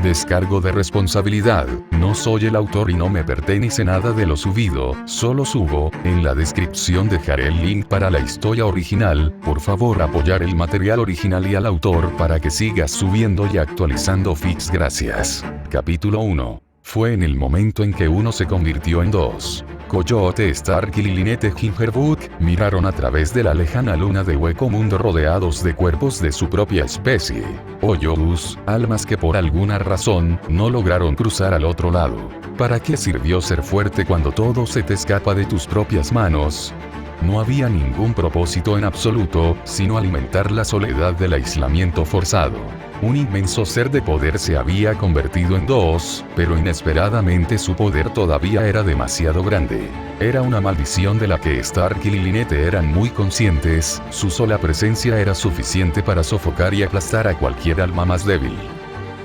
Descargo de responsabilidad. No soy el autor y no me pertenece nada de lo subido, solo subo. En la descripción dejaré el link para la historia original. Por favor apoyar el material original y al autor para que sigas subiendo y actualizando fics. Gracias. Capítulo 1. Fue en el momento en que uno se convirtió en dos. Coyote Stark y Lilinette Gingerwood miraron a través de la lejana luna de Hueco Mundo rodeados de cuerpos de su propia especie. Hoyos, almas que por alguna razón no lograron cruzar al otro lado. ¿Para qué sirvió ser fuerte cuando todo se te escapa de tus propias manos? No había ningún propósito en absoluto, sino alimentar la soledad del aislamiento forzado. Un inmenso ser de poder se había convertido en dos, pero inesperadamente su poder todavía era demasiado grande. Era una maldición de la que Stark y Lilinette eran muy conscientes, su sola presencia era suficiente para sofocar y aplastar a cualquier alma más débil.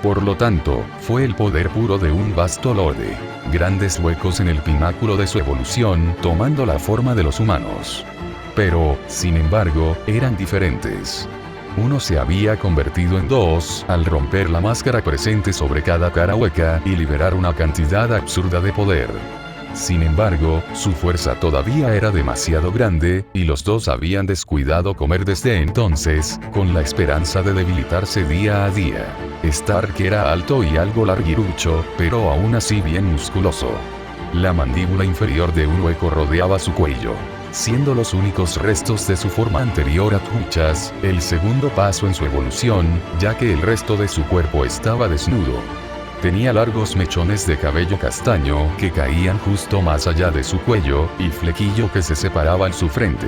Por lo tanto, fue el poder puro de un vasto lorde. Grandes huecos en el pináculo de su evolución, tomando la forma de los humanos. Pero, sin embargo, eran diferentes. Uno se había convertido en dos, al romper la máscara presente sobre cada cara hueca y liberar una cantidad absurda de poder. Sin embargo, su fuerza todavía era demasiado grande, y los dos habían descuidado comer desde entonces, con la esperanza de debilitarse día a día. Stark era alto y algo larguirucho, pero aún así bien musculoso. La mandíbula inferior de un hueco rodeaba su cuello, siendo los únicos restos de su forma anterior adjuchas, el segundo paso en su evolución, ya que el resto de su cuerpo estaba desnudo. Tenía largos mechones de cabello castaño que caían justo más allá de su cuello, y flequillo que se separaban su frente.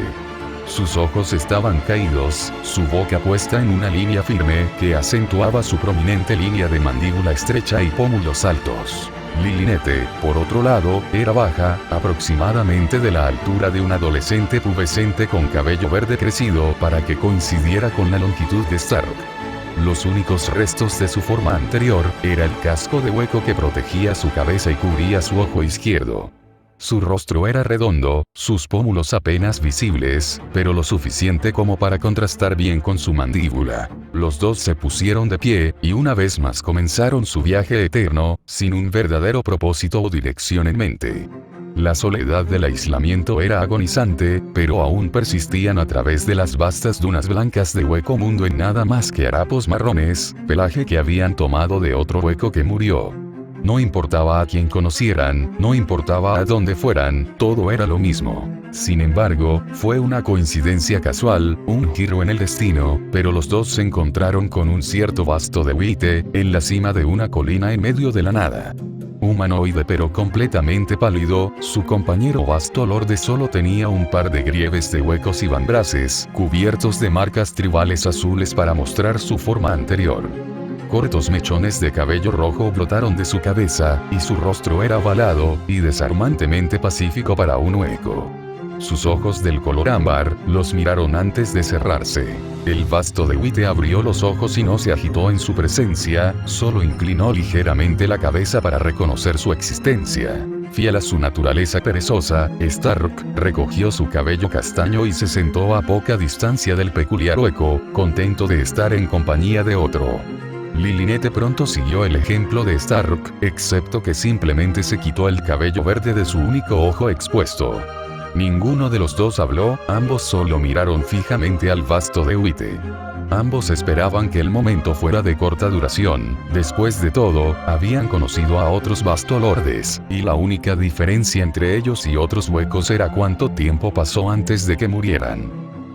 Sus ojos estaban caídos, su boca puesta en una línea firme que acentuaba su prominente línea de mandíbula estrecha y pómulos altos. Lilinette, por otro lado, era baja, aproximadamente de la altura de un adolescente pubescente con cabello verde crecido para que coincidiera con la longitud de Stark. Los únicos restos de su forma anterior era el casco de hueco que protegía su cabeza y cubría su ojo izquierdo. Su rostro era redondo, sus pómulos apenas visibles, pero lo suficiente como para contrastar bien con su mandíbula. Los dos se pusieron de pie, y una vez más comenzaron su viaje eterno, sin un verdadero propósito o dirección en mente. La soledad del aislamiento era agonizante, pero aún persistían a través de las vastas dunas blancas de Hueco Mundo en nada más que harapos marrones, pelaje que habían tomado de otro hueco que murió. No importaba a quién conocieran, no importaba a dónde fueran, todo era lo mismo. Sin embargo, fue una coincidencia casual, un giro en el destino, pero los dos se encontraron con un cierto vasto de Huite, en la cima de una colina en medio de la nada. Humanoide pero completamente pálido, su compañero vasto lorde solo tenía un par de grieves de huecos y vambraces, cubiertos de marcas tribales azules para mostrar su forma anterior. Cortos mechones de cabello rojo brotaron de su cabeza, y su rostro era ovalado, y desarmantemente pacífico para un hueco. Sus ojos del color ámbar, los miraron antes de cerrarse. El vasto de Huite abrió los ojos y no se agitó en su presencia, solo inclinó ligeramente la cabeza para reconocer su existencia. Fiel a su naturaleza perezosa, Stark recogió su cabello castaño y se sentó a poca distancia del peculiar hueco, contento de estar en compañía de otro. Lilinette pronto siguió el ejemplo de Stark, excepto que simplemente se quitó el cabello verde de su único ojo expuesto. Ninguno de los dos habló, ambos solo miraron fijamente al vasto de Huite. Ambos esperaban que el momento fuera de corta duración. Después de todo, habían conocido a otros bastolordes, y la única diferencia entre ellos y otros huecos era cuánto tiempo pasó antes de que murieran.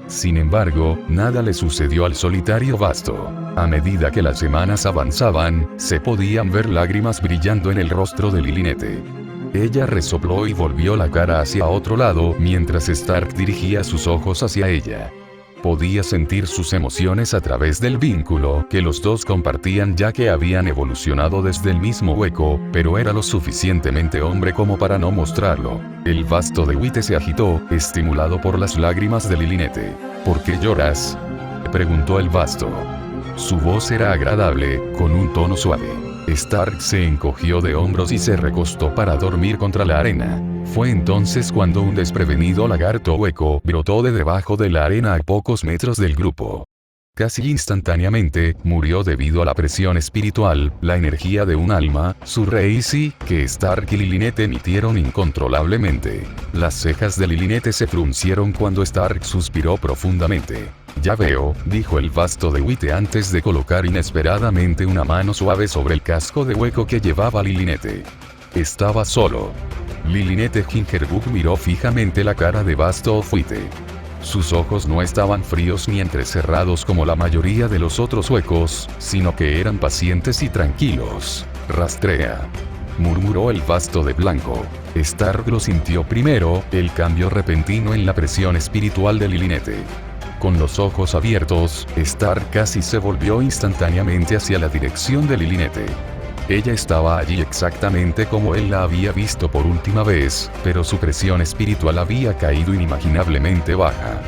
Sin embargo, nada le sucedió al solitario vasto. A medida que las semanas avanzaban, se podían ver lágrimas brillando en el rostro de Lilinette. Ella resopló y volvió la cara hacia otro lado mientras Stark dirigía sus ojos hacia ella. Podía sentir sus emociones a través del vínculo que los dos compartían ya que habían evolucionado desde el mismo hueco, pero era lo suficientemente hombre como para no mostrarlo. El vasto de Huite se agitó, estimulado por las lágrimas de Lilinette. ¿Por qué lloras?, preguntó el vasto. Su voz era agradable, con un tono suave. Stark se encogió de hombros y se recostó para dormir contra la arena. Fue entonces cuando un desprevenido lagarto hueco brotó de debajo de la arena a pocos metros del grupo. Casi instantáneamente, murió debido a la presión espiritual, la energía de un alma, su Reisi, que Stark y Lilinette emitieron incontrolablemente. Las cejas de Lilinette se fruncieron cuando Stark suspiró profundamente. Ya veo, dijo el vasto de Witte antes de colocar inesperadamente una mano suave sobre el casco de hueco que llevaba Lilinette. Estaba solo. Lilinette Gingerbug miró fijamente la cara de vasto of Witte. Sus ojos no estaban fríos ni entrecerrados como la mayoría de los otros huecos, sino que eran pacientes y tranquilos. Rastrea, murmuró el vasto de blanco. Stark lo sintió primero, el cambio repentino en la presión espiritual de Lilinette. Con los ojos abiertos, Stark casi se volvió instantáneamente hacia la dirección de Lilinette. Ella estaba allí exactamente como él la había visto por última vez, pero su presión espiritual había caído inimaginablemente baja.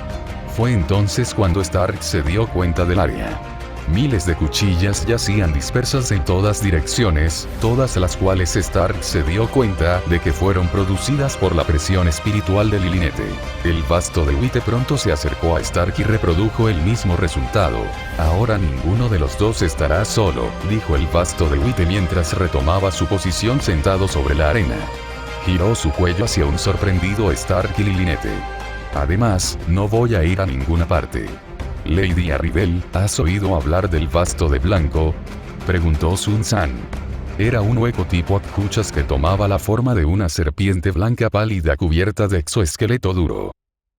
Fue entonces cuando Stark se dio cuenta del área. Miles de cuchillas yacían dispersas en todas direcciones, todas las cuales Stark se dio cuenta de que fueron producidas por la presión espiritual de Lilinette. El vasto de Witte pronto se acercó a Stark y reprodujo el mismo resultado. Ahora ninguno de los dos estará solo, dijo el vasto de Witte mientras retomaba su posición sentado sobre la arena. Giró su cuello hacia un sorprendido Stark y Lilinette. Además, no voy a ir a ninguna parte. Lady Arribel, ¿has oído hablar del vasto de blanco?, preguntó Sun San. Era un hueco tipo Akkuchas que tomaba la forma de una serpiente blanca pálida cubierta de exoesqueleto duro.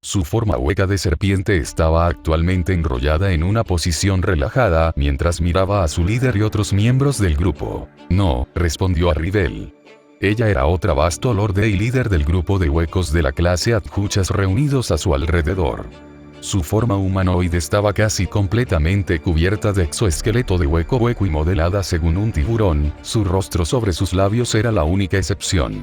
Su forma hueca de serpiente estaba actualmente enrollada en una posición relajada mientras miraba a su líder y otros miembros del grupo. No, respondió Arribel. Ella era otra vasto lorde y líder del grupo de huecos de la clase Akkuchas reunidos a su alrededor. Su forma humanoide estaba casi completamente cubierta de exoesqueleto de hueco y modelada según un tiburón, su rostro sobre sus labios era la única excepción.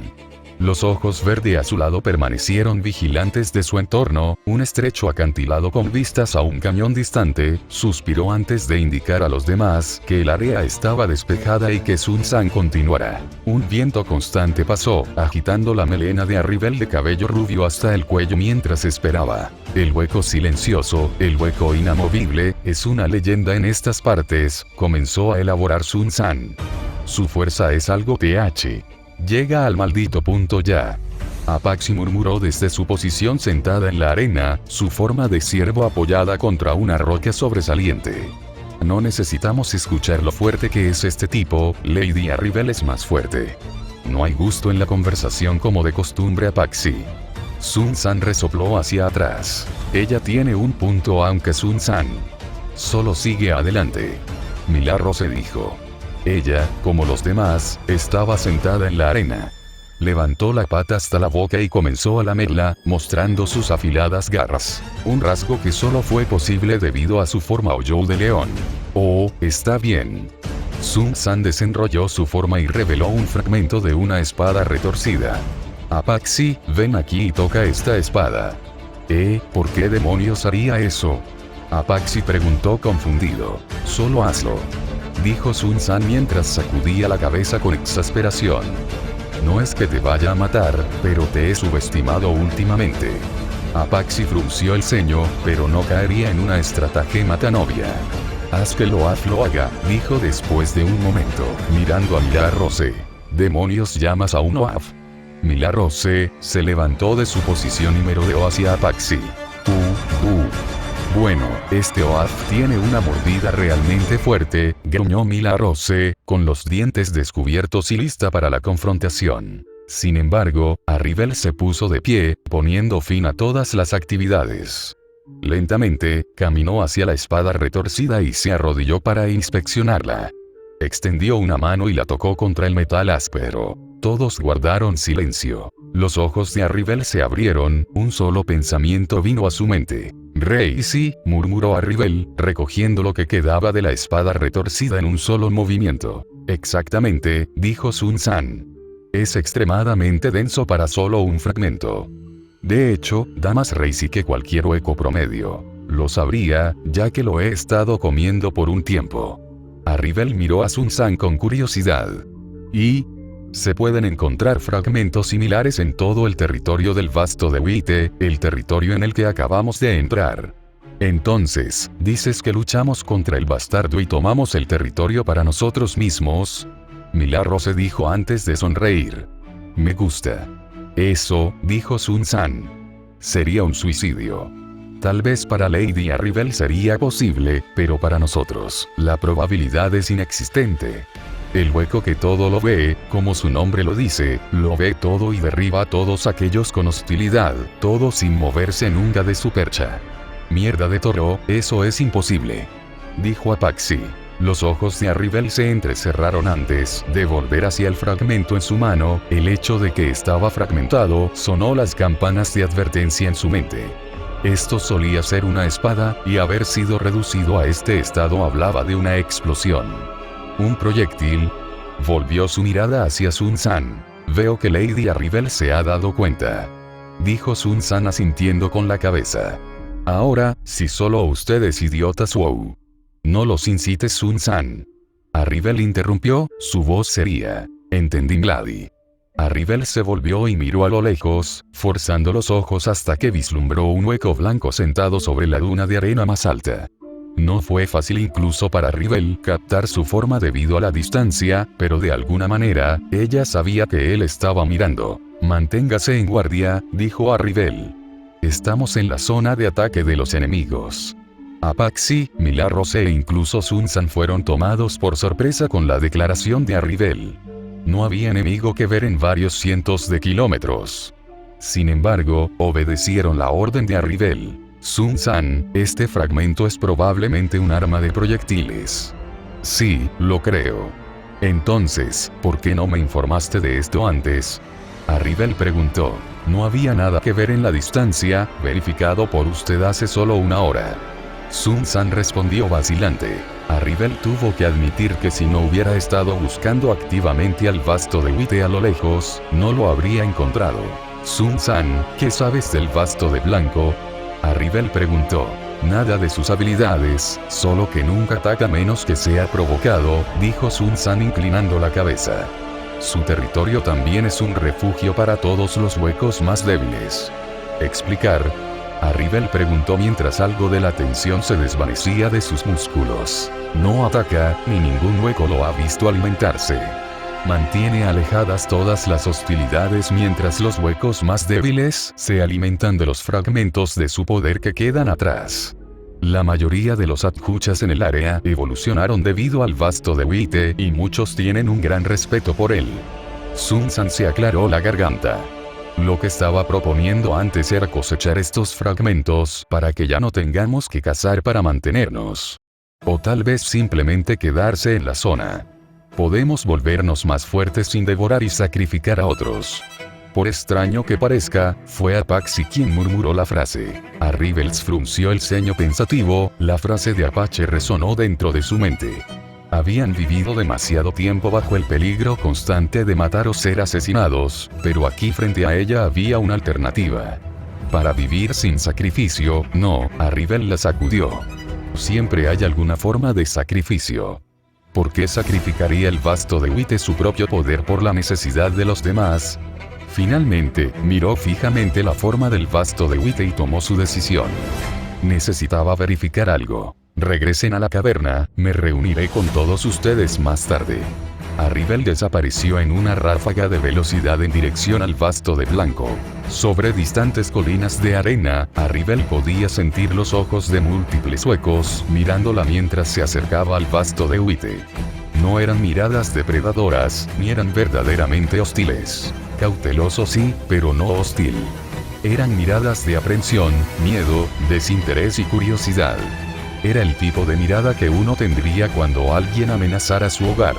Los ojos verde azulado permanecieron vigilantes de su entorno, un estrecho acantilado con vistas a un cañón distante, suspiró antes de indicar a los demás que el área estaba despejada y que Sun San continuara. Un viento constante pasó, agitando la melena de Arribel de cabello rubio hasta el cuello mientras esperaba. El hueco silencioso, el hueco inamovible, es una leyenda en estas partes, comenzó a elaborar Sun San. Su fuerza es algo TH. Llega al maldito punto ya. Apaxi murmuró desde su posición sentada en la arena, su forma de ciervo apoyada contra una roca sobresaliente. No necesitamos escuchar lo fuerte que es este tipo, Lady Arribel es más fuerte. No hay gusto en la conversación como de costumbre Apaxi. Sun San resopló hacia atrás. Ella tiene un punto aunque Sun San solo sigue adelante. Milagro se dijo. Ella, como los demás, estaba sentada en la arena. Levantó la pata hasta la boca y comenzó a lamerla, mostrando sus afiladas garras. Un rasgo que solo fue posible debido a su forma Oyou de león. Oh, está bien. Sun San desenrolló su forma y reveló un fragmento de una espada retorcida. Apaxi, ven aquí y toca esta espada. ¿Por qué demonios haría eso? Apaxi preguntó confundido. Solo hazlo, dijo Sun San mientras sacudía la cabeza con exasperación. No es que te vaya a matar, pero te he subestimado últimamente. Apaxi frunció el ceño, pero no caería en una estratagema tan obvia. Haz que lo haga, dijo después de un momento, mirando a Milagro-se. ¿Demonios llamas a un Oaf? Milagro-se se levantó de su posición y merodeó hacia Apaxi. Bueno, este Oaf tiene una mordida realmente fuerte, gruñó Milagro-se, con los dientes descubiertos y lista para la confrontación. Sin embargo, Arribel se puso de pie, poniendo fin a todas las actividades. Lentamente, caminó hacia la espada retorcida y se arrodilló para inspeccionarla. Extendió una mano y la tocó contra el metal áspero. Todos guardaron silencio. Los ojos de Arribel se abrieron, un solo pensamiento vino a su mente. Reisi, murmuró Arribel, recogiendo lo que quedaba de la espada retorcida en un solo movimiento. Exactamente, dijo Sun San. Es extremadamente denso para solo un fragmento. De hecho, da más Reisi que cualquier hueco promedio. Lo sabría, ya que lo he estado comiendo por un tiempo. Arribel miró a Sun San con curiosidad. ¿Y? Se pueden encontrar fragmentos similares en todo el territorio del vasto de Witte, el territorio en el que acabamos de entrar. Entonces, ¿dices que luchamos contra el bastardo y tomamos el territorio para nosotros mismos? Milagro se dijo antes de sonreír. Me gusta. Eso, dijo Sun San. Sería un suicidio. Tal vez para Lady Arrivel sería posible, pero para nosotros, la probabilidad es inexistente. El hueco que todo lo ve, como su nombre lo dice, lo ve todo y derriba a todos aquellos con hostilidad, todo sin moverse nunca de su percha. Mierda de toro, eso es imposible. Dijo Apaxi. Los ojos de Arrivel se entrecerraron antes de volver hacia el fragmento en su mano, el hecho de que estaba fragmentado sonó las campanas de advertencia en su mente. Esto solía ser una espada, y haber sido reducido a este estado hablaba de una explosión. ¿Un proyectil? Volvió su mirada hacia Sun San. Veo que Lady Arrivel se ha dado cuenta. Dijo Sun San asintiendo con la cabeza. Ahora, si solo ustedes idiotas wow. No los incites Sun San. Arrivel interrumpió, su voz sería. Entendí Glady. Arrivel se volvió y miró a lo lejos, forzando los ojos hasta que vislumbró un hueco blanco sentado sobre la duna de arena más alta. No fue fácil incluso para Arrivel captar su forma debido a la distancia, pero de alguna manera, ella sabía que él estaba mirando. Manténgase en guardia, dijo Arrivel. Estamos en la zona de ataque de los enemigos. Apaxi, Milagros e incluso Sun San fueron tomados por sorpresa con la declaración de Arrivel. No había enemigo que ver en varios cientos de kilómetros. Sin embargo, obedecieron la orden de Arrivel. Sun San, este fragmento es probablemente un arma de proyectiles. Sí, lo creo. Entonces, ¿por qué no me informaste de esto antes? Arrivel preguntó. No había nada que ver en la distancia, verificado por usted hace solo una hora. Sun San respondió vacilante. Arrivel tuvo que admitir que si no hubiera estado buscando activamente al vasto de Wite a lo lejos, no lo habría encontrado. Sun San, ¿qué sabes del vasto de blanco? Arrivel preguntó. Nada de sus habilidades, solo que nunca ataca menos que sea provocado, dijo Sun San inclinando la cabeza. Su territorio también es un refugio para todos los huecos más débiles. ¿Explicar? Arrivel preguntó mientras algo de la tensión se desvanecía de sus músculos. No ataca, ni ningún hueco lo ha visto alimentarse. Mantiene alejadas todas las hostilidades mientras los huecos más débiles se alimentan de los fragmentos de su poder que quedan atrás. La mayoría de los adjuchas en el área evolucionaron debido al vasto de Wite y muchos tienen un gran respeto por él. Sun San se aclaró la garganta. Lo que estaba proponiendo antes era cosechar estos fragmentos para que ya no tengamos que cazar para mantenernos. O tal vez simplemente quedarse en la zona. Podemos volvernos más fuertes sin devorar y sacrificar a otros. Por extraño que parezca, fue Apaxi quien murmuró la frase. Arrivel frunció el ceño pensativo, la frase de Apache resonó dentro de su mente. Habían vivido demasiado tiempo bajo el peligro constante de matar o ser asesinados, pero aquí frente a ella había una alternativa. Para vivir sin sacrificio, no, Arrivel la sacudió. Siempre hay alguna forma de sacrificio. ¿Por qué sacrificaría el vasto de Wite su propio poder por la necesidad de los demás? Finalmente, miró fijamente la forma del vasto de Wite y tomó su decisión. Necesitaba verificar algo. Regresen a la caverna, me reuniré con todos ustedes más tarde. Arrivel desapareció en una ráfaga de velocidad en dirección al vasto de blanco. Sobre distantes colinas de arena, Arrivel podía sentir los ojos de múltiples huecos, mirándola mientras se acercaba al vasto de Wite. No eran miradas depredadoras, ni eran verdaderamente hostiles. Cauteloso sí, pero no hostil. Eran miradas de aprensión, miedo, desinterés y curiosidad. Era el tipo de mirada que uno tendría cuando alguien amenazara su hogar.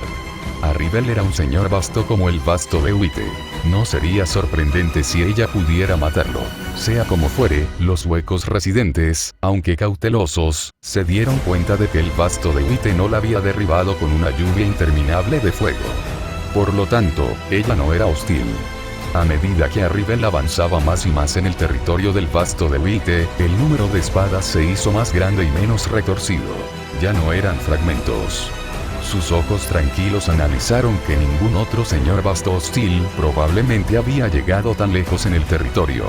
Arrivel era un señor vasto como el vasto de Wite. No sería sorprendente si ella pudiera matarlo. Sea como fuere, los huecos residentes, aunque cautelosos, se dieron cuenta de que el vasto de Wite no la había derribado con una lluvia interminable de fuego. Por lo tanto, ella no era hostil. A medida que Arrivel avanzaba más y más en el territorio del vasto de Wite, el número de espadas se hizo más grande y menos retorcido. Ya no eran fragmentos. Sus ojos tranquilos analizaron que ningún otro señor vasto hostil probablemente había llegado tan lejos en el territorio.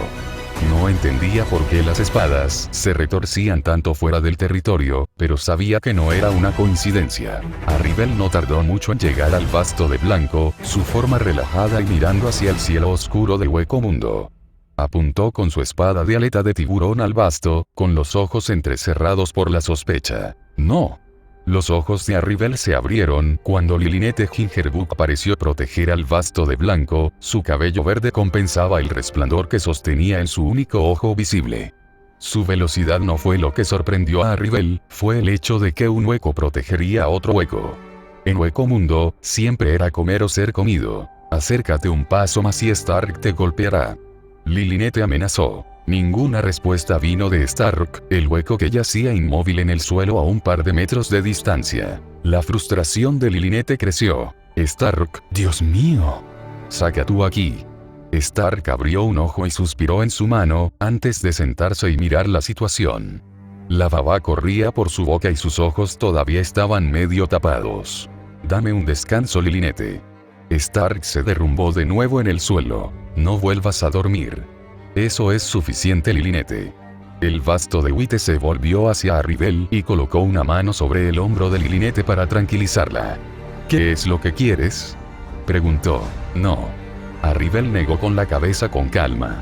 No entendía por qué las espadas se retorcían tanto fuera del territorio, pero sabía que no era una coincidencia. Arribel no tardó mucho en llegar al vasto de blanco, su forma relajada y mirando hacia el cielo oscuro del hueco mundo. Apuntó con su espada de aleta de tiburón al vasto, con los ojos entrecerrados por la sospecha. No. Los ojos de Arribel se abrieron cuando Lilinette Gingerbook pareció proteger al vasto de blanco, su cabello verde compensaba el resplandor que sostenía en su único ojo visible. Su velocidad no fue lo que sorprendió a Arribel, fue el hecho de que un hueco protegería a otro hueco. En Hueco Mundo, siempre era comer o ser comido. Acércate un paso más y Stark te golpeará. Lilinette amenazó. Ninguna respuesta vino de Stark, el hueco que yacía inmóvil en el suelo a un par de metros de distancia. La frustración de Lilinette creció. Stark, Dios mío. Saca tú aquí. Stark abrió un ojo y suspiró en su mano, antes de sentarse y mirar la situación. La baba corría por su boca y sus ojos todavía estaban medio tapados. Dame un descanso, Lilinette. Stark se derrumbó de nuevo en el suelo. No vuelvas a dormir. Eso es suficiente, Lilinette. El vasto de Witte se volvió hacia Arribel y colocó una mano sobre el hombro de Lilinette para tranquilizarla. ¿Qué es lo que quieres? Preguntó. No. Arribel negó con la cabeza con calma.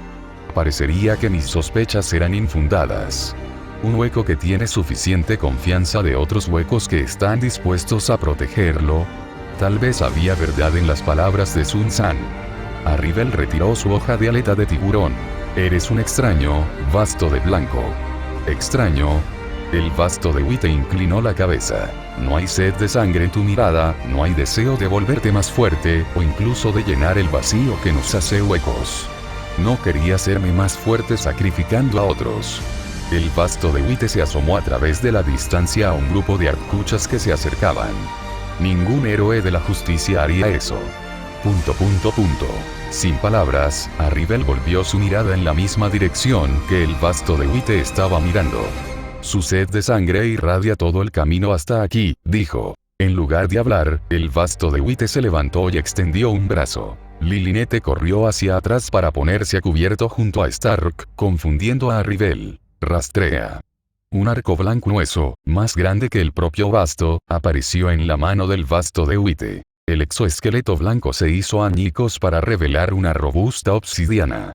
Parecería que mis sospechas eran infundadas. Un hueco que tiene suficiente confianza de otros huecos que están dispuestos a protegerlo. Tal vez había verdad en las palabras de Sun San. Arribel retiró su hoja de aleta de tiburón. Eres un extraño, vasto de blanco. Extraño. El vasto de Witte inclinó la cabeza. No hay sed de sangre en tu mirada, no hay deseo de volverte más fuerte, o incluso de llenar el vacío que nos hace huecos. No quería hacerme más fuerte sacrificando a otros. El vasto de Witte se asomó a través de la distancia a un grupo de arcuchas que se acercaban. Ningún héroe de la justicia haría eso. ... Sin palabras, Arribel volvió su mirada en la misma dirección que el vasto de Witte estaba mirando. Su sed de sangre irradia todo el camino hasta aquí, dijo. En lugar de hablar, el vasto de Witte se levantó y extendió un brazo. Lilinette corrió hacia atrás para ponerse a cubierto junto a Stark, confundiendo a Arribel. Rastrea. Un arco blanco grueso, más grande que el propio vasto, apareció en la mano del vasto de Witte. El exoesqueleto blanco se hizo añicos para revelar una robusta obsidiana.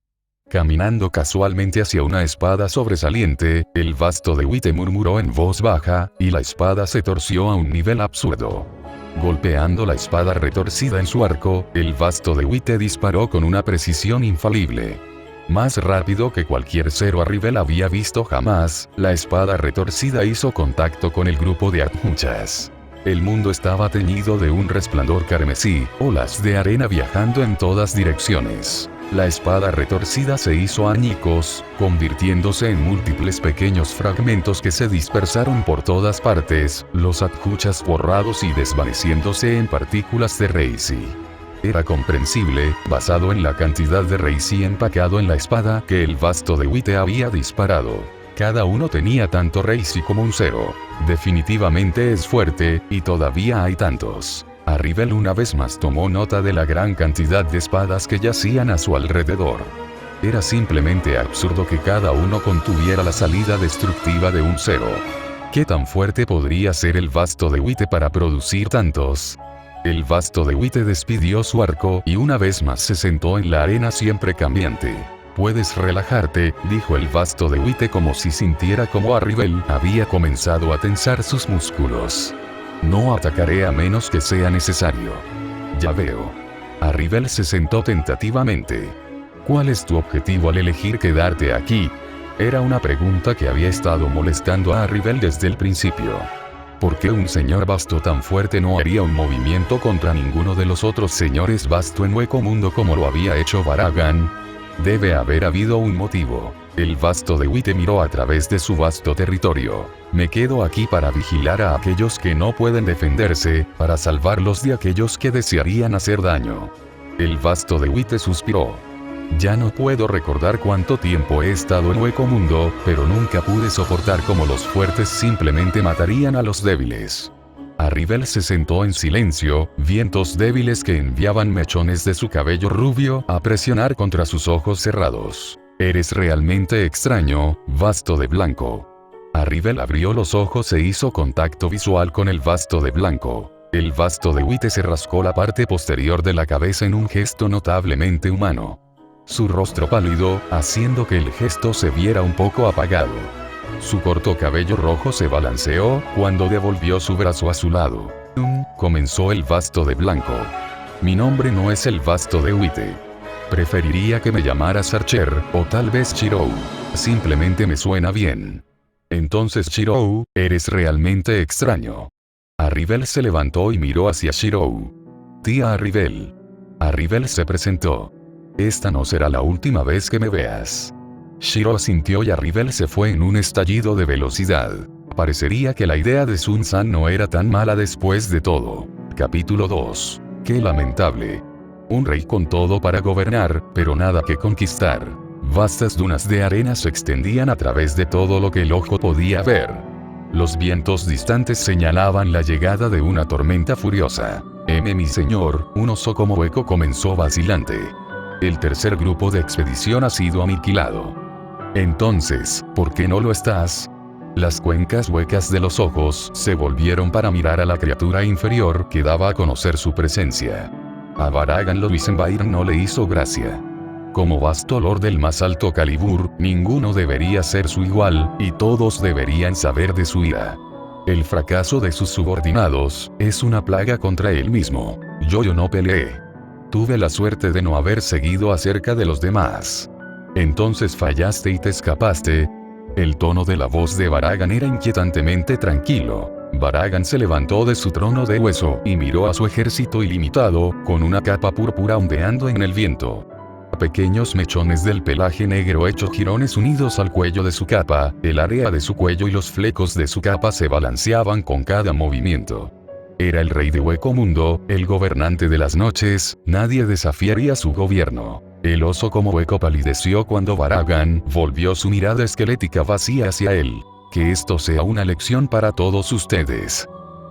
Caminando casualmente hacia una espada sobresaliente, el vasto de Witte murmuró en voz baja, y la espada se torció a un nivel absurdo. Golpeando la espada retorcida en su arco, el vasto de Witte disparó con una precisión infalible. Más rápido que cualquier cero Arribel había visto jamás, la espada retorcida hizo contacto con el grupo de arcuchas. El mundo estaba teñido de un resplandor carmesí, olas de arena viajando en todas direcciones. La espada retorcida se hizo añicos, convirtiéndose en múltiples pequeños fragmentos que se dispersaron por todas partes, los adjuchas borrados y desvaneciéndose en partículas de Reisi. Era comprensible, basado en la cantidad de Reisi empacado en la espada que el vasto de Witte había disparado. Cada uno tenía tanto Reisi como un cero. Definitivamente es fuerte, y todavía hay tantos. Arribel una vez más tomó nota de la gran cantidad de espadas que yacían a su alrededor. Era simplemente absurdo que cada uno contuviera la salida destructiva de un cero. ¿Qué tan fuerte podría ser el vasto de Witte para producir tantos? El vasto de Witte despidió su arco y una vez más se sentó en la arena siempre cambiante. Puedes relajarte, dijo el vasto de Witte como si sintiera como Arribel había comenzado a tensar sus músculos. No atacaré a menos que sea necesario. Ya veo. Arribel se sentó tentativamente. ¿Cuál es tu objetivo al elegir quedarte aquí? Era una pregunta que había estado molestando a Arribel desde el principio. ¿Por qué un señor vasto tan fuerte no haría un movimiento contra ninguno de los otros señores vasto en Hueco Mundo como lo había hecho Baragan? Debe haber habido un motivo. El vasto de Witte miró a través de su vasto territorio. Me quedo aquí para vigilar a aquellos que no pueden defenderse, para salvarlos de aquellos que desearían hacer daño. El vasto de Witte suspiró. Ya no puedo recordar cuánto tiempo he estado en Hueco Mundo, pero nunca pude soportar cómo los fuertes simplemente matarían a los débiles. Arribel se sentó en silencio, vientos débiles que enviaban mechones de su cabello rubio a presionar contra sus ojos cerrados. Eres realmente extraño, vasto de blanco. Arrivel abrió los ojos e hizo contacto visual con el vasto de blanco. El vasto de Wite se rascó la parte posterior de la cabeza en un gesto notablemente humano. Su rostro pálido, haciendo que el gesto se viera un poco apagado. Su corto cabello rojo se balanceó cuando devolvió su brazo a su lado. Comenzó el vasto de blanco. Mi nombre no es el vasto de Wite. Preferiría que me llamaras Archer, o tal vez Chirou. Simplemente me suena bien. Entonces Chirou, eres realmente extraño. Arrivel se levantó y miró hacia Chirou. Tía Arrivel. Arrivel se presentó. Esta no será la última vez que me veas. Shiro asintió y Arrivel se fue en un estallido de velocidad. Parecería que la idea de Sun-san no era tan mala después de todo. Capítulo 2. Qué lamentable. Un rey con todo para gobernar, pero nada que conquistar. Vastas dunas de arena se extendían a través de todo lo que el ojo podía ver. Los vientos distantes señalaban la llegada de una tormenta furiosa. Mi señor, un oso como hueco comenzó vacilante. El tercer grupo de expedición ha sido aniquilado. Entonces, ¿por qué no lo estás? Las cuencas huecas de los ojos se volvieron para mirar a la criatura inferior que daba a conocer su presencia. A Baragan Loisenbair no le hizo gracia. Como vasto lord del más alto calibur, ninguno debería ser su igual, y todos deberían saber de su ira. El fracaso de sus subordinados es una plaga contra él mismo. Yo no peleé. Tuve la suerte de no haber seguido acerca de los demás. Entonces fallaste y te escapaste. El tono de la voz de Baragan era inquietantemente tranquilo. Baragan se levantó de su trono de hueso y miró a su ejército ilimitado, con una capa púrpura ondeando en el viento. Pequeños mechones del pelaje negro hecho jirones unidos al cuello de su capa, el área de su cuello y los flecos de su capa se balanceaban con cada movimiento. Era el rey de Hueco Mundo, el gobernante de las noches, nadie desafiaría su gobierno. El oso como hueco palideció cuando Baragan volvió su mirada esquelética vacía hacia él. Que esto sea una lección para todos ustedes.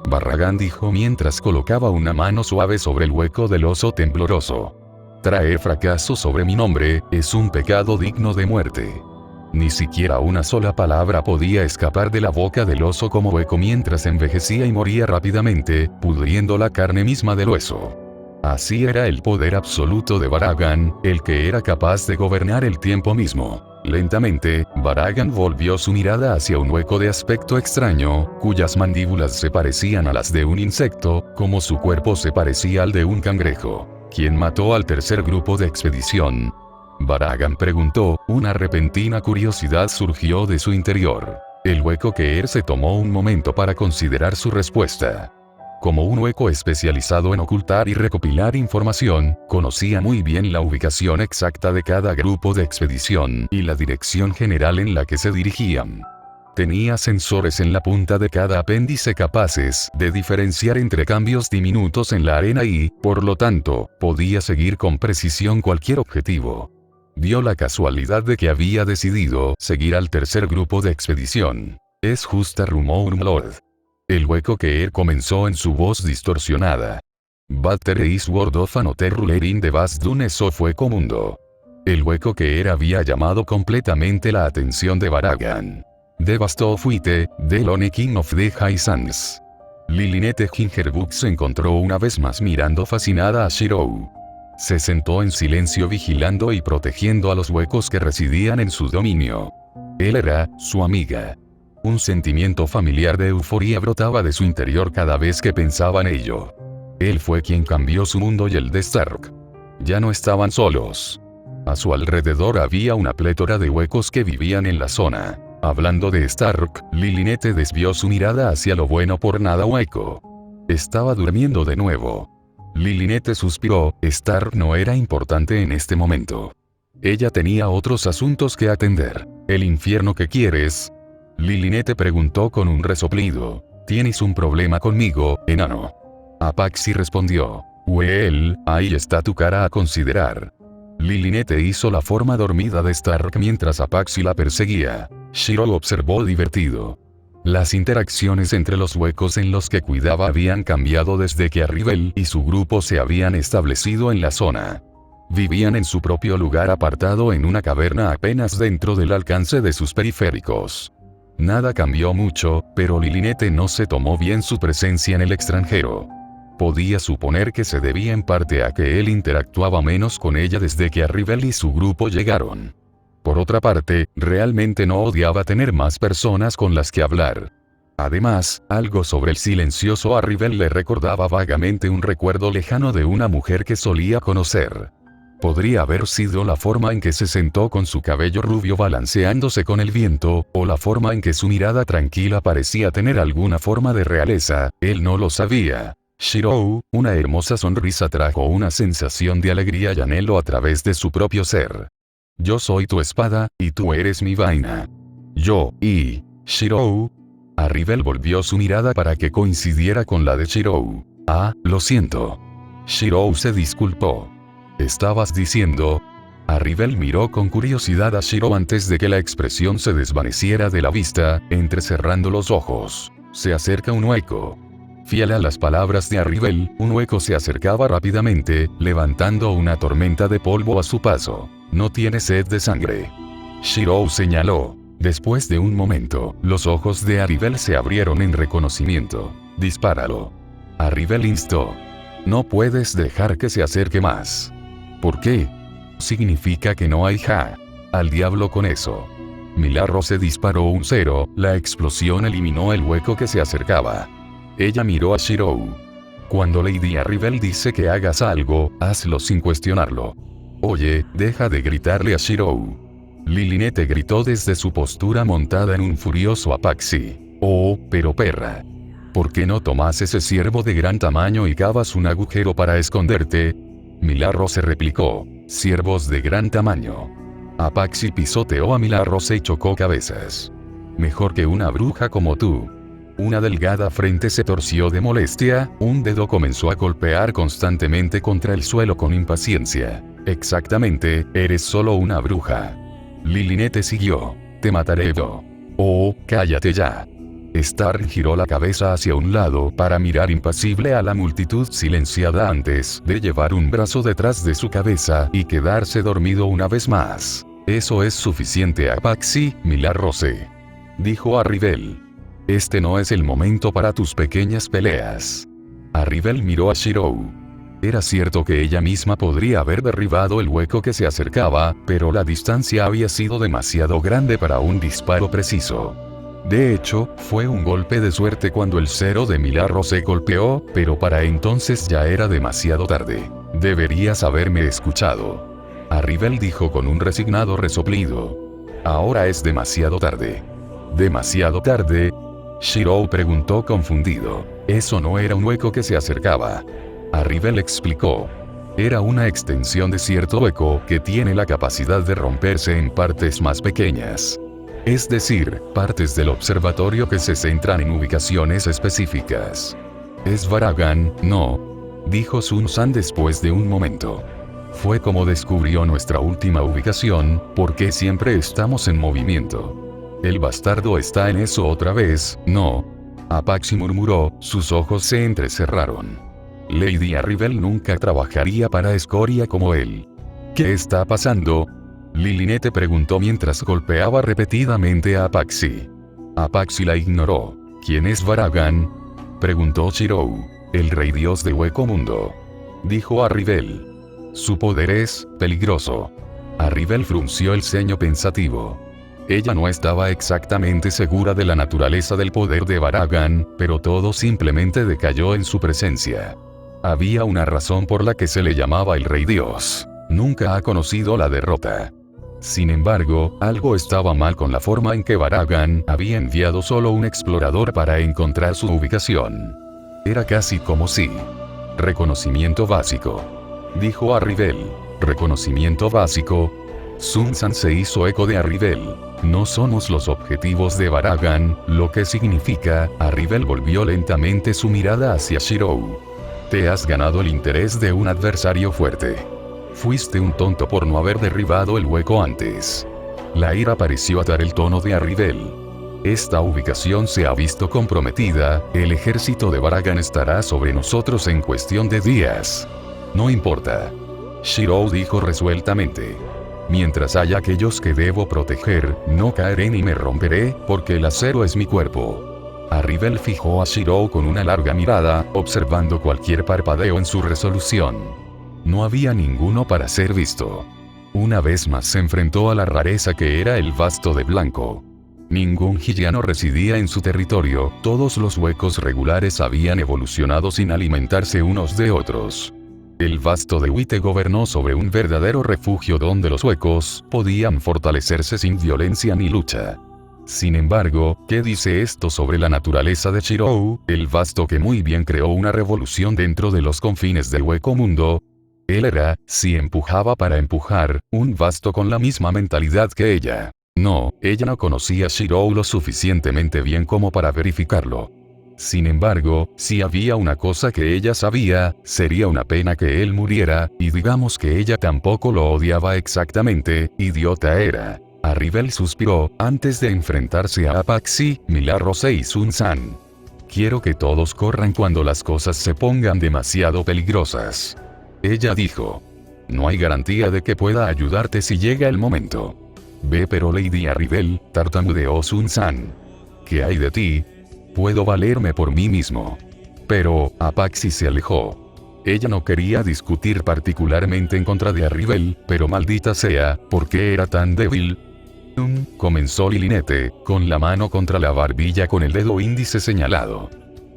Baragan dijo mientras colocaba una mano suave sobre el hueco del oso tembloroso. Traer fracaso sobre mi nombre, es un pecado digno de muerte. Ni siquiera una sola palabra podía escapar de la boca del oso como hueco mientras envejecía y moría rápidamente, pudriendo la carne misma del hueso. Así era el poder absoluto de Baragan, el que era capaz de gobernar el tiempo mismo. Lentamente, Baragan volvió su mirada hacia un hueco de aspecto extraño, cuyas mandíbulas se parecían a las de un insecto, como su cuerpo se parecía al de un cangrejo. ¿Quién mató al tercer grupo de expedición? Baragan preguntó, una repentina curiosidad surgió de su interior. El hueco que se tomó un momento para considerar su respuesta. Como un hueco especializado en ocultar y recopilar información, conocía muy bien la ubicación exacta de cada grupo de expedición y la dirección general en la que se dirigían. Tenía sensores en la punta de cada apéndice capaces de diferenciar entre cambios diminutos en la arena y, por lo tanto, podía seguir con precisión cualquier objetivo. Dio la casualidad de que había decidido seguir al tercer grupo de expedición. Es justa rumor lord. El hueco que comenzó en su voz distorsionada. Butter is word of an otter ruler in the vast dunes of Hueco Mundo. El hueco que había llamado completamente la atención de Baragan. The Vast of Wite, the Lone King of the High Sands. Lilinette Gingerbread se encontró una vez más mirando fascinada a Shirou. Se sentó en silencio vigilando y protegiendo a los huecos que residían en su dominio. Él era su amiga. Un sentimiento familiar de euforia brotaba de su interior cada vez que pensaba en ello. Él fue quien cambió su mundo y el de Stark. Ya no estaban solos. A su alrededor había una plétora de huecos que vivían en la zona. Hablando de Stark, Lilinette desvió su mirada hacia lo bueno por nada hueco. Estaba durmiendo de nuevo. Lilinette suspiró, Stark no era importante en este momento. Ella tenía otros asuntos que atender. ¿El infierno que quieres? Lilinette preguntó con un resoplido. ¿Tienes un problema conmigo, enano? Apaxi respondió. Well, ahí está tu cara a considerar. Lilinette hizo la forma dormida de Stark mientras Apaxi la perseguía. Shiro observó divertido. Las interacciones entre los huecos en los que cuidaba habían cambiado desde que Arrivel y su grupo se habían establecido en la zona. Vivían en su propio lugar apartado en una caverna apenas dentro del alcance de sus periféricos. Nada cambió mucho, pero Lilinette no se tomó bien su presencia en el extranjero. Podía suponer que se debía en parte a que él interactuaba menos con ella desde que Arribel y su grupo llegaron. Por otra parte, realmente no odiaba tener más personas con las que hablar. Además, algo sobre el silencioso Arribel le recordaba vagamente un recuerdo lejano de una mujer que solía conocer. Podría haber sido la forma en que se sentó con su cabello rubio balanceándose con el viento, o la forma en que su mirada tranquila parecía tener alguna forma de realeza, él no lo sabía. Shirou, una hermosa sonrisa trajo una sensación de alegría y anhelo a través de su propio ser. Yo soy tu espada, y tú eres mi vaina. Yo, y... Shirou. Arribel volvió su mirada para que coincidiera con la de Shirou. Ah, lo siento. Shirou se disculpó. ¿Estabas diciendo? Arribel miró con curiosidad a Shirou antes de que la expresión se desvaneciera de la vista, entrecerrando los ojos. Se acerca un hueco. Fiel a las palabras de Arribel, un hueco se acercaba rápidamente, levantando una tormenta de polvo a su paso. No tiene sed de sangre. Shirou señaló. Después de un momento, los ojos de Arribel se abrieron en reconocimiento. Dispáralo. Arribel instó. No puedes dejar que se acerque más. ¿Por qué? Significa que no hay ja. Al diablo con eso. Milagro se disparó un 0, la explosión eliminó el hueco que se acercaba. Ella miró a Shirou. Cuando Lady Arribel dice que hagas algo, hazlo sin cuestionarlo. Oye, deja de gritarle a Shirou. Lilinette gritó desde su postura montada en un furioso Apaxi. Oh, pero perra. ¿Por qué no tomas ese ciervo de gran tamaño y cavas un agujero para esconderte? Milagro se replicó. Ciervos de gran tamaño. Apaxi pisoteó a Milagro y chocó cabezas. Mejor que una bruja como tú. Una delgada frente se torció de molestia, un dedo comenzó a golpear constantemente contra el suelo con impaciencia. Exactamente, eres solo una bruja. Lilinette siguió. Te mataré yo. Oh, cállate ya. Star giró la cabeza hacia un lado para mirar impasible a la multitud silenciada antes de llevar un brazo detrás de su cabeza y quedarse dormido una vez más. Eso es suficiente, Apaxi, Milarrose. Dijo Arribel. Este no es el momento para tus pequeñas peleas. Arribel miró a Shirou. Era cierto que ella misma podría haber derribado el hueco que se acercaba, pero la distancia había sido demasiado grande para un disparo preciso. De hecho, fue un golpe de suerte cuando el 0 de Milagro se golpeó, pero para entonces ya era demasiado tarde. Deberías haberme escuchado. Arribel dijo con un resignado resoplido. Ahora es demasiado tarde. ¿Demasiado tarde? Shirou preguntó confundido. Eso no era un hueco que se acercaba. Arribel explicó. Era una extensión de cierto hueco que tiene la capacidad de romperse en partes más pequeñas. Es decir, partes del observatorio que se centran en ubicaciones específicas. ¿Es Baragan? No. Dijo Sun-san después de un momento. Fue como descubrió nuestra última ubicación, porque siempre estamos en movimiento. El bastardo está en eso otra vez, ¿no? Apaxi murmuró, sus ojos se entrecerraron. Lady Arribel nunca trabajaría para escoria como él. ¿Qué está pasando? Lilinette preguntó mientras golpeaba repetidamente a Apaxi. Apaxi la ignoró. ¿Quién es Baragan? Preguntó Shirou. El rey dios de Hueco Mundo. Dijo Arribel. Su poder es peligroso. Arribel frunció el ceño pensativo. Ella no estaba exactamente segura de la naturaleza del poder de Baragan, pero todo simplemente decayó en su presencia. Había una razón por la que se le llamaba el rey dios. Nunca ha conocido la derrota. Sin embargo, algo estaba mal con la forma en que Baragan había enviado solo un explorador para encontrar su ubicación. Era casi como si... Reconocimiento básico. Dijo Arribel. ¿Reconocimiento básico? Sun-san se hizo eco de Arribel. No somos los objetivos de Baragan, lo que significa, Arribel volvió lentamente su mirada hacia Shirou. Te has ganado el interés de un adversario fuerte. Fuiste un tonto por no haber derribado el hueco antes. La ira pareció atar el tono de Arribel. Esta ubicación se ha visto comprometida, el ejército de Baragan estará sobre nosotros en cuestión de días. No importa. Shirou dijo resueltamente. Mientras haya aquellos que debo proteger, no caeré ni me romperé, porque el acero es mi cuerpo. Arribel fijó a Shirou con una larga mirada, observando cualquier parpadeo en su resolución. No había ninguno para ser visto. Una vez más se enfrentó a la rareza que era el vasto de blanco. Ningún Hyliano residía en su territorio, todos los huecos regulares habían evolucionado sin alimentarse unos de otros. El vasto de Wite gobernó sobre un verdadero refugio donde los huecos podían fortalecerse sin violencia ni lucha. Sin embargo, ¿qué dice esto sobre la naturaleza de Shirou, el vasto que muy bien creó una revolución dentro de los confines del hueco mundo? Él era, si empujaba para empujar, un vasto con la misma mentalidad que ella. No, ella no conocía a Shirou lo suficientemente bien como para verificarlo. Sin embargo, si había una cosa que ella sabía, sería una pena que él muriera, y digamos que ella tampoco lo odiaba exactamente, idiota era. Arribel suspiró, antes de enfrentarse a Apaxi, Milarose y Sun-san. Quiero que todos corran cuando las cosas se pongan demasiado peligrosas. Ella dijo. No hay garantía de que pueda ayudarte si llega el momento. Ve pero Lady Arribel, tartamudeó Sun-san. ¿Qué hay de ti? Puedo valerme por mí mismo. Pero, Apaxi se alejó. Ella no quería discutir particularmente en contra de Arribel, pero maldita sea, ¿por qué era tan débil? Comenzó Lilinete, con la mano contra la barbilla con el dedo índice señalado.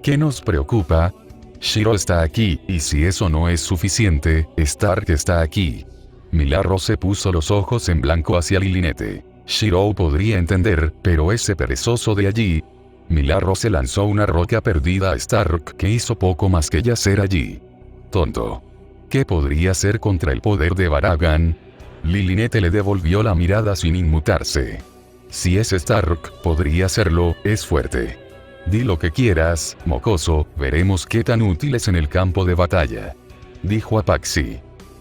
¿Qué nos preocupa? Shiro está aquí, y si eso no es suficiente, Stark está aquí. Milaro se puso los ojos en blanco hacia Lilinete. Shirou podría entender, pero ese perezoso de allí. Milaro se lanzó una roca perdida a Stark que hizo poco más que yacer allí. Tonto. ¿Qué podría hacer contra el poder de Baragan? Lilinete le devolvió la mirada sin inmutarse. Si es Stark, podría hacerlo, es fuerte. Di lo que quieras, mocoso, veremos qué tan útil es en el campo de batalla. Dijo Apaxi.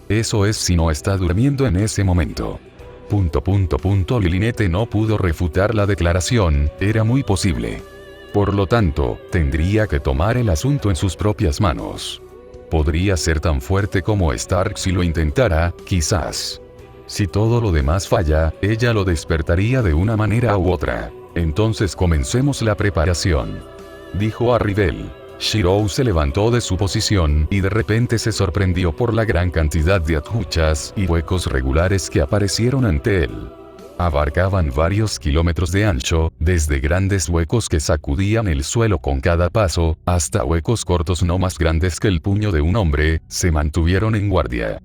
Eso es si no está durmiendo en ese momento. Lilinete no pudo refutar la declaración, era muy posible. Por lo tanto, tendría que tomar el asunto en sus propias manos. Podría ser tan fuerte como Stark si lo intentara, quizás. Si todo lo demás falla, ella lo despertaría de una manera u otra. Entonces comencemos la preparación. Dijo Arribel. Shirou se levantó de su posición y de repente se sorprendió por la gran cantidad de atjuchas y huecos regulares que aparecieron ante él. Abarcaban varios kilómetros de ancho, desde grandes huecos que sacudían el suelo con cada paso, hasta huecos cortos no más grandes que el puño de un hombre, se mantuvieron en guardia.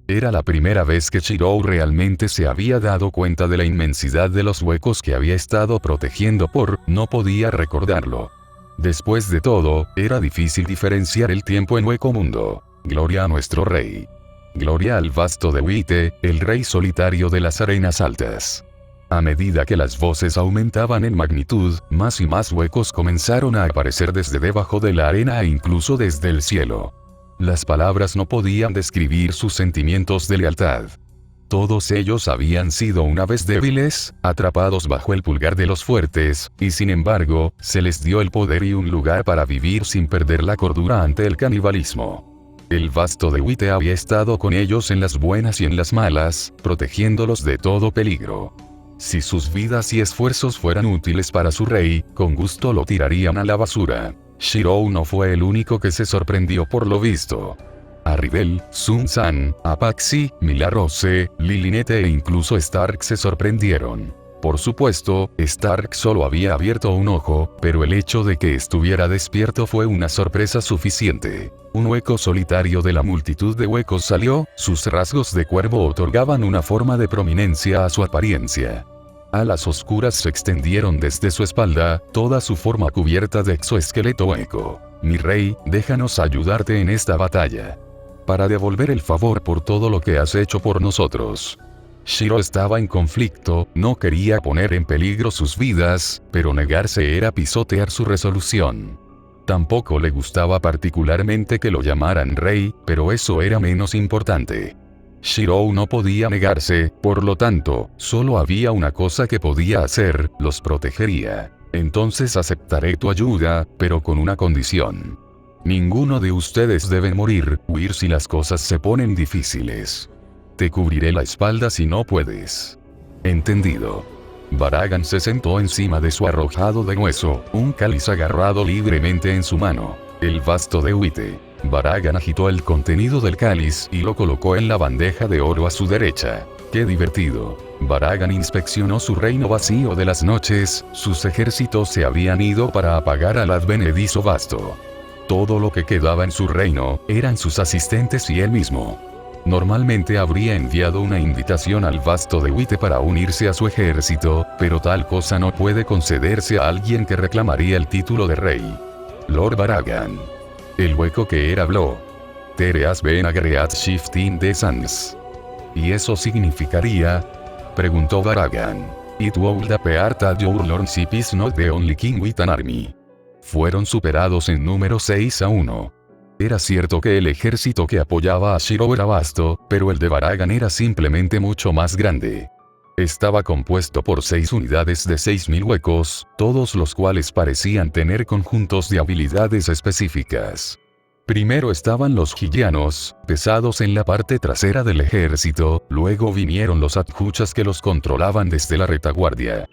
Era la primera vez que Shirou realmente se había dado cuenta de la inmensidad de los huecos que había estado protegiendo no podía recordarlo. Después de todo, era difícil diferenciar el tiempo en hueco mundo. Gloria a nuestro rey. Gloria al vasto de Wite, el rey solitario de las arenas altas. A medida que las voces aumentaban en magnitud, más y más huecos comenzaron a aparecer desde debajo de la arena e incluso desde el cielo. Las palabras no podían describir sus sentimientos de lealtad. Todos ellos habían sido una vez débiles, atrapados bajo el pulgar de los fuertes, y sin embargo, se les dio el poder y un lugar para vivir sin perder la cordura ante el canibalismo. El vasto de Wite había estado con ellos en las buenas y en las malas, protegiéndolos de todo peligro. Si sus vidas y esfuerzos fueran útiles para su rey, con gusto lo tirarían a la basura. Shirou no fue el único que se sorprendió por lo visto. Arribel, Sun-san, Apaxi, Milarose, Lilinete e incluso Stark se sorprendieron. Por supuesto, Stark solo había abierto un ojo, pero el hecho de que estuviera despierto fue una sorpresa suficiente. Un hueco solitario de la multitud de huecos salió, sus rasgos de cuervo otorgaban una forma de prominencia a su apariencia. Alas oscuras se extendieron desde su espalda, toda su forma cubierta de exoesqueleto hueco. Mi rey, déjanos ayudarte en esta batalla. Para devolver el favor por todo lo que has hecho por nosotros. Shiro estaba en conflicto, no quería poner en peligro sus vidas, pero negarse era pisotear su resolución. Tampoco le gustaba particularmente que lo llamaran rey, pero eso era menos importante. Shirou no podía negarse, por lo tanto, solo había una cosa que podía hacer, los protegería. Entonces aceptaré tu ayuda, pero con una condición. Ninguno de ustedes debe huir si las cosas se ponen difíciles. Te cubriré la espalda si no puedes. Entendido. Baragan se sentó encima de su arrojado de hueso, un cáliz agarrado libremente en su mano. El basto de Wite. Baragan agitó el contenido del cáliz y lo colocó en la bandeja de oro a su derecha. ¡Qué divertido! Baragan inspeccionó su reino vacío de las noches, sus ejércitos se habían ido para apagar al advenedizo basto. Todo lo que quedaba en su reino, eran sus asistentes y él mismo. Normalmente habría enviado una invitación al basto de Wite para unirse a su ejército, pero tal cosa no puede concederse a alguien que reclamaría el título de rey. Lord Baragan. El hueco que era habló. Tereas ben agreat shifting de sans. ¿Y eso significaría? Preguntó Baragan. It would appear that your lordship is not the only king with an army. Fueron superados en número 6-1. Era cierto que el ejército que apoyaba a Shirou era vasto, pero el de Baragan era simplemente mucho más grande. Estaba compuesto por 6 unidades de 6.000 huecos, todos los cuales parecían tener conjuntos de habilidades específicas. Primero estaban los Gillanos, pesados en la parte trasera del ejército, luego vinieron los Adjuchas que los controlaban desde la retaguardia.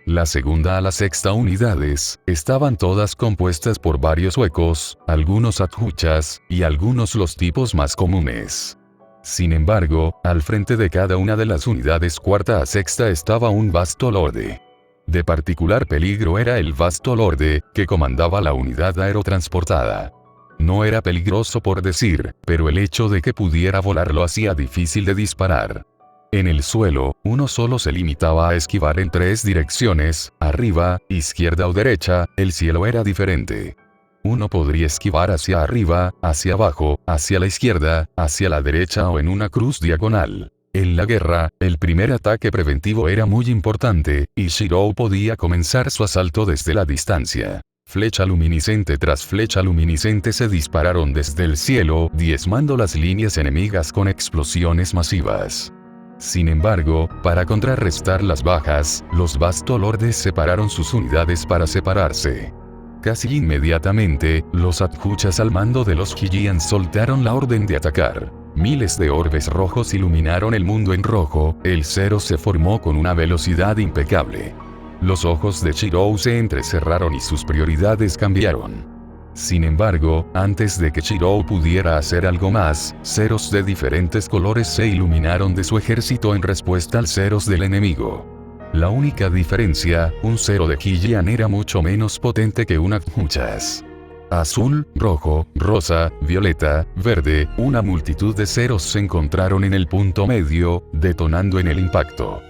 La segunda a la sexta unidades, estaban todas compuestas por varios huecos, algunos Adjuchas, y algunos los tipos más comunes. Sin embargo, al frente de cada una de las unidades cuarta a sexta estaba un vasto lorde. De particular peligro era el vasto lorde, que comandaba la unidad aerotransportada. No era peligroso por decir, pero el hecho de que pudiera volar lo hacía difícil de disparar. En el suelo, uno solo se limitaba a esquivar en 3 direcciones, arriba, izquierda o derecha, el cielo era diferente. Uno podría esquivar hacia arriba, hacia abajo, hacia la izquierda, hacia la derecha o en una cruz diagonal. En la guerra, el primer ataque preventivo era muy importante, y Shirou podía comenzar su asalto desde la distancia. Flecha luminiscente tras flecha luminiscente se dispararon desde el cielo, diezmando las líneas enemigas con explosiones masivas. Sin embargo, para contrarrestar las bajas, los bastolordes separaron sus unidades para separarse. Casi inmediatamente, los Adjuchas al mando de los Gillanos soltaron la orden de atacar. Miles de orbes rojos iluminaron el mundo en rojo, el cero se formó con una velocidad impecable. Los ojos de Shirou se entrecerraron y sus prioridades cambiaron. Sin embargo, antes de que Shirou pudiera hacer algo más, ceros de diferentes colores se iluminaron de su ejército en respuesta al ceros del enemigo. La única diferencia, un cero de Gillian era mucho menos potente que un Adjuchas. Azul, rojo, rosa, violeta, verde, una multitud de ceros se encontraron en el punto medio, detonando en el impacto.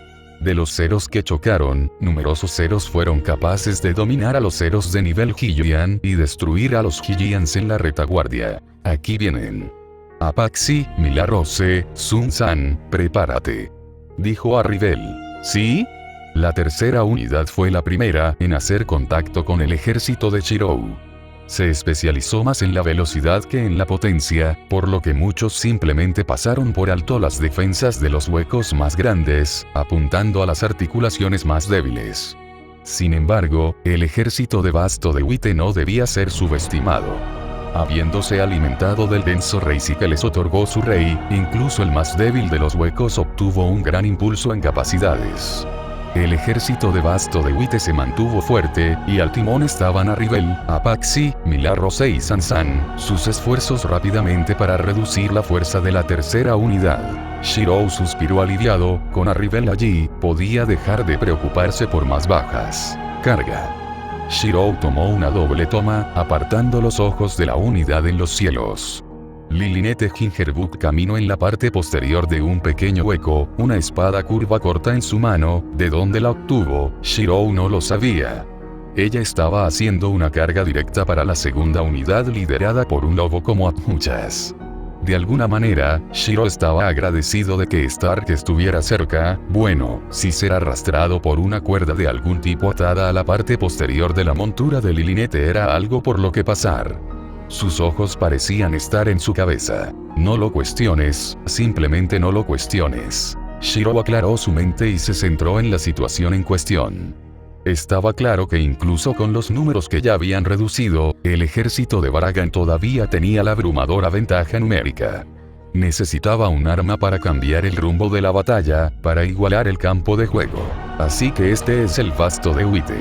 De los ceros que chocaron, numerosos ceros fueron capaces de dominar a los ceros de nivel Gillian y destruir a los Gillians en la retaguardia. Aquí vienen. Apaxi, Milarose, Sun-san, prepárate. Dijo a Rivel. ¿Sí? La tercera unidad fue la primera en hacer contacto con el ejército de Shirou. Se especializó más en la velocidad que en la potencia, por lo que muchos simplemente pasaron por alto las defensas de los huecos más grandes, apuntando a las articulaciones más débiles. Sin embargo, el ejército de Basto de Wite no debía ser subestimado. Habiéndose alimentado del denso reiki que les otorgó su rey, incluso el más débil de los huecos obtuvo un gran impulso en capacidades. El ejército de Basto de Wite se mantuvo fuerte, y al timón estaban Arrivel, Apaxi, Milarose y Sansan, sus esfuerzos rápidamente para reducir la fuerza de la tercera unidad. Shirou suspiró aliviado, con Arrivel allí, podía dejar de preocuparse por más bajas. Carga. Shirou tomó una doble toma, apartando los ojos de la unidad en los cielos. Lilinette Gingerbook caminó en la parte posterior de un pequeño hueco, una espada curva corta en su mano, de donde la obtuvo, Shirou no lo sabía. Ella estaba haciendo una carga directa para la segunda unidad liderada por un lobo como Adjuchas. De alguna manera, Shirou estaba agradecido de que Stark estuviera cerca, bueno, si ser arrastrado por una cuerda de algún tipo atada a la parte posterior de la montura de Lilinette era algo por lo que pasar. Sus ojos parecían estar en su cabeza. No lo cuestiones, simplemente no lo cuestiones. Shirou aclaró su mente y se centró en la situación en cuestión. Estaba claro que incluso con los números que ya habían reducido, el ejército de Baragan todavía tenía la abrumadora ventaja numérica. Necesitaba un arma para cambiar el rumbo de la batalla, para igualar el campo de juego. Así que este es el vasto de Wite.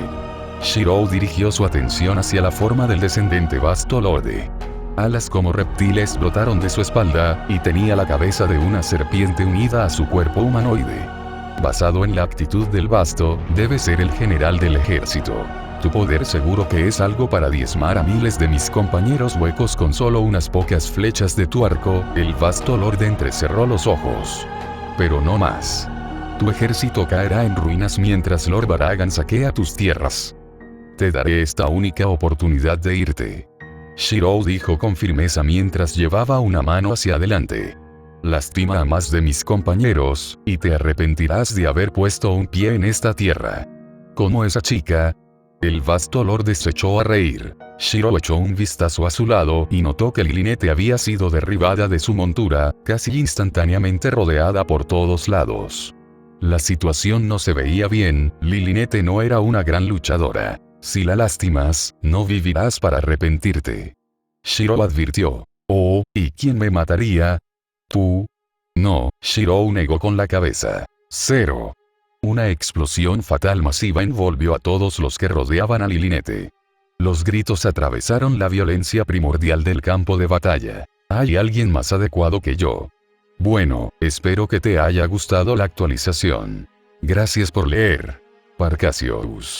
Shirou dirigió su atención hacia la forma del descendente vasto lorde. Alas como reptiles brotaron de su espalda, y tenía la cabeza de una serpiente unida a su cuerpo humanoide. Basado en la actitud del vasto, debe ser el general del ejército. Tu poder seguro que es algo para diezmar a miles de mis compañeros huecos con solo unas pocas flechas de tu arco. El vasto lord entrecerró los ojos. Pero no más. Tu ejército caerá en ruinas mientras Lord Baragan saquea tus tierras. Te daré esta única oportunidad de irte. Shirou dijo con firmeza mientras llevaba una mano hacia adelante. Lastima a más de mis compañeros, y te arrepentirás de haber puesto un pie en esta tierra. Como esa chica. El vasto lord se echó a reír. Shirou echó un vistazo a su lado y notó que Lilinette había sido derribada de su montura, casi instantáneamente rodeada por todos lados. La situación no se veía bien. Lilinette no era una gran luchadora. Si la lastimas, no vivirás para arrepentirte. Shirou advirtió. Oh, ¿y quién me mataría? ¿Tú? No, Shirou negó con la cabeza. Cero. Una explosión fatal masiva envolvió a todos los que rodeaban a Lilinette. Los gritos atravesaron la violencia primordial del campo de batalla. ¿Hay alguien más adecuado que yo? Bueno, espero que te haya gustado la actualización. Gracias por leer. Parcasius.